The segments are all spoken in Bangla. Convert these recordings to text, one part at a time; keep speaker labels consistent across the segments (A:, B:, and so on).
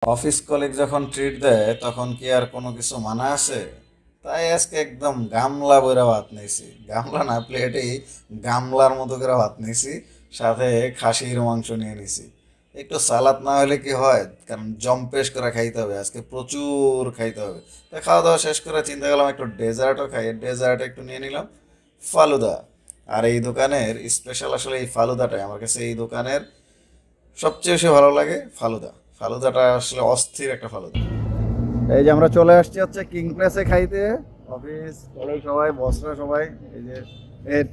A: অফিস কলিগ যখন ট্রিট দেয় তখন কি আর কোনো কিছু মানা আছে? তাই আজকে একদম গামলা বইরা ভাত নিয়েছি, গামলা না প্লেটেই গামলার মতো করে ভাত নিয়েছি, সাথে খাসির মাংস নিয়ে নিছি। একটু সালাদ না হলে কি হয়, কারণ জম্পেশ করে খাইতে হবে, আজকে প্রচুর খাইতে হবে। তো খাওয়া দাওয়া শেষ করে চিন্তা করলাম একটু ডেজার্টও খাই, ডেজার্ট একটু নিয়ে নিলাম ফালুদা। আর এই দোকানের স্পেশাল আসলে এই ফালুদাটাই আমার কাছে এই দোকানের সবচেয়ে বেশি ভালো লাগে। ফালুদা, ফালুদাটা আসলে অস্থির একটা ফালুদা। এই যে আমরা চলে আসছি হচ্ছে কিং প্লেসে খাইতে। অফিস কলিগ সবাই, বসরা সবাই, এই যে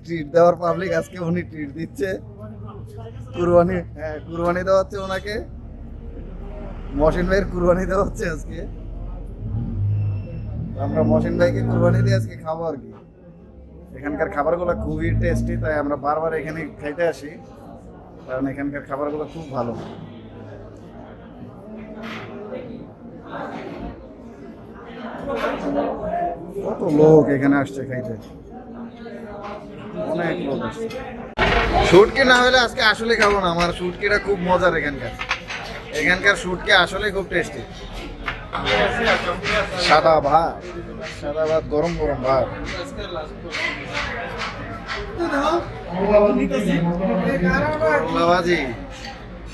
A: ট্রিট দেওয়ার পাবলিক, আজকে উনি ট্রিট দিচ্ছে। কুরবানি, হ্যাঁ কুরবানি দেওয়া হচ্ছে ওনাকে, মহসিন ভাইয়ের কুরবানি দেওয়া হচ্ছে আজকে। তো আমরা মহসিন ভাইকে কুরবানি দিয়ে আজকে খাবো আর কি। এখানকার খাবারগুলো খুবই টেস্টি, তাই আমরা বারবার এখানে খাইতে আসি, কারণ এখানকার খাবারগুলো খুব ভালো। কত লোক এখানে আসছে খাইতে, অনেক লোক আসছে। শুটকি না হলে আজকে আসলে খাবো না, আমার শুটকিটা খুব মজার। এখানকার এখানকার শুটকি আসলে খুব টেস্টি। সাদা ভাত, সাদা ভাত, গরম গরম ভাত। করলা ভাজি,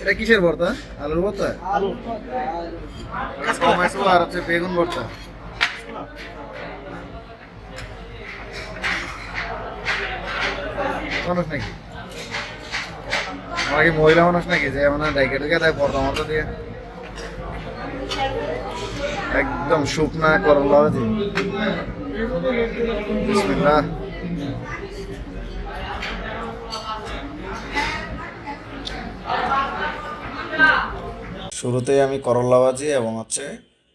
A: এটা কিসের ভর্তা? আলুর ভর্তা, টমেটো আর হচ্ছে বেগুন ভর্তা। মানুষ নাকি, আমরা কি মহিলা মানুষ নাকি যে মানে ডাইকে ডুকে দেয় পর্দা মর্দা দিয়ে? একদম শুকনা করলা ভাজি। বিসমিল্লাহ। শুরুতেই আমি করলা ভাজি এবং হচ্ছে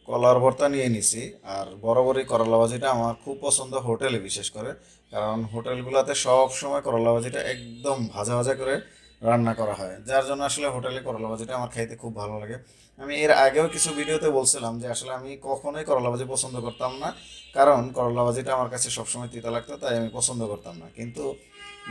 A: কলার ভর্তা নিয়ে নিছি। আর বরাবরই করলা ভাজিটা আমার খুব পছন্দ, হোটেলে বিশেষ করে। কারণ হোটেলগুলোতে সব সময় করলা ভাজিটা একদম ভাজা ভাজা করে রান্না করা হয়, যার জন্য আসলে হোটেলে করলা ভাজিটা আমার খাইতে খুব ভালো লাগে। আমি এর আগেও কিছু ভিডিওতে বলছিলাম যে আসলে আমি কখনোই করলা ভাজি পছন্দ করতাম না, কারণ করলা ভাজিটা আমার কাছে সবসময় তিতা লাগতো, তাই আমি পছন্দ করতাম না। কিন্তু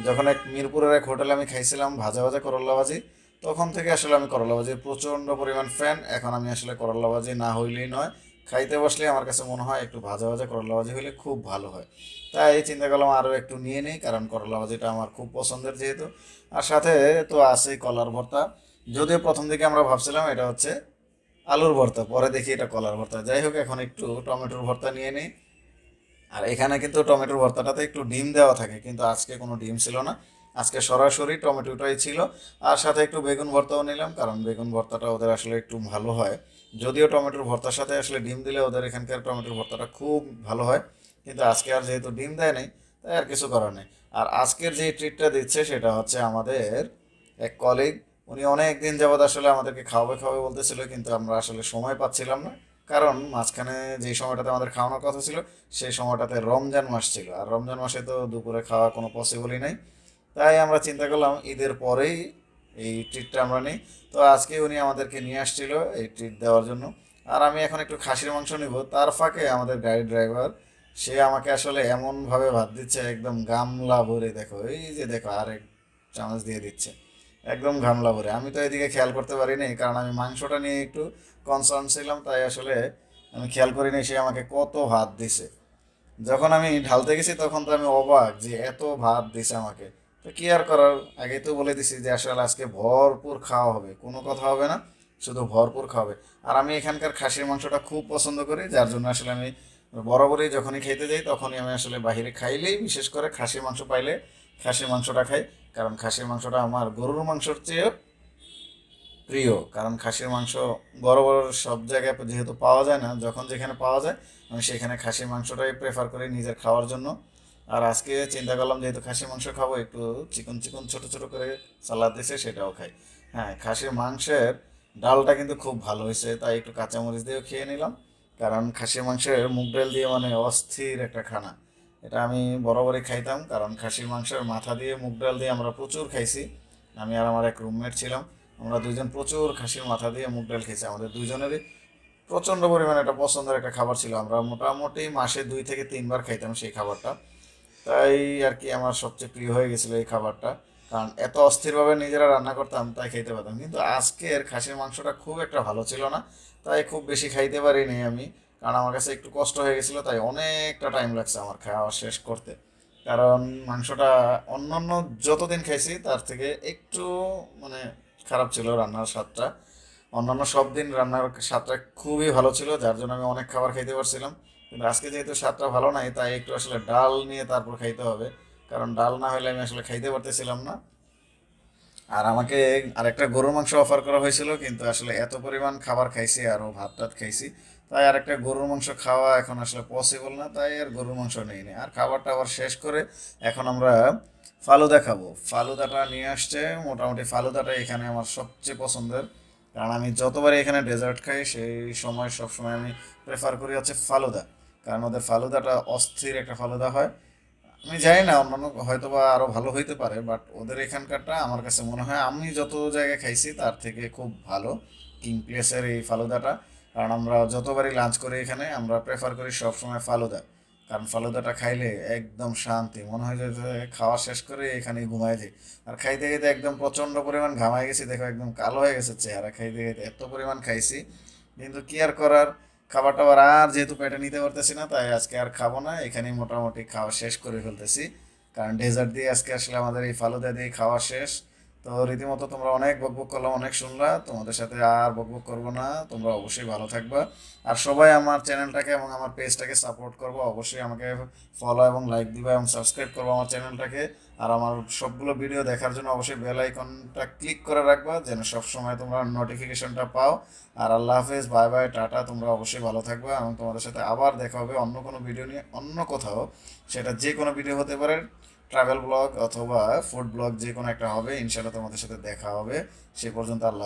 A: যখন এক মিরপুরের এক হোটেলে আমি খাইছিলাম ভাজা ভাজা করলা ভাজি, তখন থেকে আসলে আমি করলা ভাজির প্রচণ্ড পরিমাণ ফ্যান। এখন আমি আসলে করলা ভাজি না হইলেই নয়, খাইতে বসলে আমার কাছে মনে হয় একটু ভাজা ভাজা করলা ভাজি হলে খুব ভালো হয়। তাই এই চিন্তা করলাম আরও একটু নিয়ে নিই, কারণ করলা ভাজিটা আমার খুব পছন্দের যেহেতু। আর সাথে তো আছেই কলার ভর্তা। যদিও প্রথম দিকে আমরা ভাবছিলাম এটা হচ্ছে আলুর ভর্তা, পরে দেখি এটা কলার ভর্তা। যাই হোক, এখন একটু টমেটোর ভর্তা নিয়ে নিই। আর এখানে কিন্তু টমেটোর ভর্তাটাতে একটু ডিম দেওয়া থাকে, কিন্তু আজকে কোনো ডিম ছিল না, আজকে সরাসরি টমেটোটাই ছিল। আর সাথে একটু বেগুন ভর্তাও নিলাম, কারণ বেগুন ভর্তাটা ওদের আসলে একটু ভালো হয়। যদিও টমেটোর ভর্তার সাথে আসলে ডিম দিলে ওদের এখানকার টমেটোর ভর্তাটা খুব ভালো হয়, কিন্তু আজকে আর যেহেতু ডিম দেয় নাই, তাই আর কিছু করার নেই। আর আজকের যে ট্রিটটা দিচ্ছে সেটা হচ্ছে আমাদের এক কলিগ। উনি অনেক দিন যাবৎ আসলে আমাদেরকে খাওয়াবে খাওয়াবে বলতেছিল, কিন্তু আমরা আসলে সময় পাচ্ছিলাম না। কারণ মাঝখানে যেই সময়টাতে আমাদের খাওয়ানোর কথা ছিল, সেই সময়টাতে রমজান মাস ছিল, আর রমজান মাসে তো দুপুরে খাওয়া কোনো পসিবলই নাই। তাই আমরা চিন্তা করলাম ঈদের পরেই এই ট্রিটটা আমরা নিই। তো আজকে উনি আমাদেরকে নিয়ে আসছিল এই ট্রিট দেওয়ার জন্য। আর আমি এখন একটু খাসির মাংস নিব, তার ফাঁকে আমাদের গাড়ি ড্রাইভার সে আমাকে আসলে এমনভাবে ভাত দিচ্ছে, একদম গামলা ভরে, দেখো এই যে দেখো আরেক চামচ দিয়ে দিচ্ছে, একদম গামলা ভরে। আমি তো এদিকে খেয়াল করতে পারিনি, কারণ আমি মাংসটা নিয়ে একটু কনসার্ন ছিলাম, তাই আসলে আমি খেয়াল করিনি সে আমাকে কত ভাত দিছে। যখন আমি ঢালতে গেছি তখন তো আমি অবাক যে এত ভাত দিছে আমাকে। তো কি আর করার, আগেই তো বলে দিছি যে আসলে আজকে ভরপুর খাওয়া হবে, কোনো কথা হবে না, শুধু ভরপুর খাওয়াবে। আর আমি এখানকার খাসির মাংসটা খুব পছন্দ করি, যার জন্য আসলে আমি বরাবরই যখনই খেতে যাই তখনই আমি আসলে বাইরে খাইলেই বিশেষ করে খাসির মাংস পাইলে খাসির মাংসটা খাই। কারণ খাসির মাংসটা আমার গরুর মাংসর চেয়েও প্রিয়, কারণ খাসির মাংস বড় বড় সব জায়গায় যেহেতু পাওয়া যায় না, যখন যেখানে পাওয়া যায় আমি সেখানে খাসির মাংসটাই প্রেফার করি নিজের খাওয়ার জন্য। আর আজকে চিন্তা করলাম যেহেতু খাসির মাংস খাবো, একটু চিকন চিকন ছোট ছোট করে সালাদ দিয়েছে সেটাও খাই। হ্যাঁ, খাসির মাংসের ডালটা কিন্তু খুব ভালো হয়েছে, তাই একটু কাঁচামরিচ দিয়েও খেয়ে নিলাম। কারণ খাসির মাংসের মুগ ডাল দিয়ে মানে অস্থির একটা খানা। এটা আমি বরাবরই খাইতাম, কারণ খাসির মাংসের মাথা দিয়ে মুগ ডাল দিয়ে আমরা প্রচুর খাইছি। আমি আর আমার এক রুমমেট ছিলাম, আমরা দুইজন প্রচুর খাসির মাথা দিয়ে মুগ ডাল খেয়েছি। আমাদের দুইজনেরই প্রচণ্ড পরিমাণে একটা পছন্দের একটা খাবার ছিল, আমরা মোটামুটি মাসে 2 থেকে 3 বার খাইতাম সেই খাবারটা। তাই আর কি আমার সবচেয়ে প্রিয় হয়ে গেছিলো এই খাবারটা। কারণ এত অস্থিরভাবে নিজেরা রান্না করতাম তাই খাইতে পারতাম, কিন্তু আজকের খাসির মাংসটা খুব একটা ভালো ছিল না, তাই খুব বেশি খাইতে পারিনি আমি। কারণ আমার কাছে একটু কষ্ট হয়ে গেছিলো, তাই অনেকটা টাইম লাগছে আমার খাওয়া শেষ করতে। কারণ মাংসটা অন্যান্য যতদিন খাইছি তার থেকে একটু মানে খারাপ ছিল রান্নার স্বাদটা। অন্যান্য সব দিন রান্নার স্বাদটা খুবই ভালো ছিল, যার জন্য আমি অনেক খাবার খাইতে পারছিলাম। কিন্তু আজকে যেহেতু স্বাদটা ভালো নাই, তাই একটু আসলে ডাল নিয়ে তারপর খাইতে হবে, কারণ ডাল না হলে আমি আসলে খাইতে পারতেছিলাম না। আর আমাকে আরেকটা গরুর মাংস অফার করা হয়েছিল, কিন্তু আসলে এত পরিমাণ খাবার খাইছি আরও ভাত টাত খাইছি, তাই আরেকটা গরুর মাংস খাওয়া এখন আসলে পসিবল না, তাই আর গরুর মাংস নেই আর খাবারটা আবার শেষ করে এখন আমরা ফালুদা খাবো। ফালুদাটা নিয়ে আসছে, মোটামুটি ফালুদাটা এখানে আমার সবচেয়ে পছন্দের, কারণ আমি যতবারই এখানে ডেজার্ট খাই সেই সময় সবসময় আমি প্রেফার করি হচ্ছে ফালুদা, কারণ ওদের ফালুদাটা অস্থির একটা ফালুদা হয়। আমি জানি না, অন্যান্য হয়তো বা আরো ভালো হইতে পারে, বাট ওদের এখানকারটা আমার কাছে মনে হয় আমি যত জায়গায় খাইছি তার থেকে খুব ভালো কিং প্লেসের এই ফালুদাটা। কারণ আমরা যতবারই লাঞ্চ করি এখানে আমরা প্রেফার করি সবসময় ফালুদা, কারণ ফালুদাটা খাইলে একদম শান্তি মনে হয় যে খাওয়া শেষ করে এখানে ঘুমাই যাই। আর খাইতে খাইতে একদম প্রচণ্ড পরিমাণ ঘামাই গেছি, দেখো একদম কালো হয়ে গেছে চেহারা, খাইতে খাইতে এত পরিমাণ খাইছি। কিন্তু কি আর করার, খাবার টাবার আর যেহেতু পেটে নিতে পারতেছি না, তাই আজকে আর খাবো না, এখানেই মোটামুটি খাওয়া শেষ করে ফেলতেছি। কারণ ডেজার্ট দিয়ে আজকে আসলে আমাদের এই ফালুদা দিয়ে খাওয়া শেষ। তো রীতিমতো তোমরা অনেক বকবক করলাম, অনেক শুনলা, তোমাদের সাথে আর বকবক করবো না, তোমরা অবশ্যই ভালো থাকবা। আর সবাই আমার চ্যানেলটাকে এবং আমার পেজটাকে সাপোর্ট করবো, অবশ্যই আমাকে ফলো এবং লাইক দিবা এবং সাবস্ক্রাইব করবো আমার চ্যানেলটাকে। আর আমার সবগুলো ভিডিও দেখার জন্য অবশ্যই বেল আইকনটা ক্লিক করে রাখবা, যেন সবসময় তোমরা নোটিফিকেশনটা পাও। আর আল্লাহ হাফেজ, বাই বাই, টাটা, তোমরা অবশ্যই ভালো থাকবে এবং তোমাদের সাথে আবার দেখা হবে অন্য কোনো ভিডিও নিয়ে অন্য কোথাও। সেটা যে কোনো ভিডিও হতে পারে, ট্রাভেল ব্লগ অথবা ফুড ব্লগ, যে কোনো একটা হবে, ইনশাআল্লাহ তোমাদের সাথে দেখা হবে। সে পর্যন্ত আল্লাহ হাফেজ।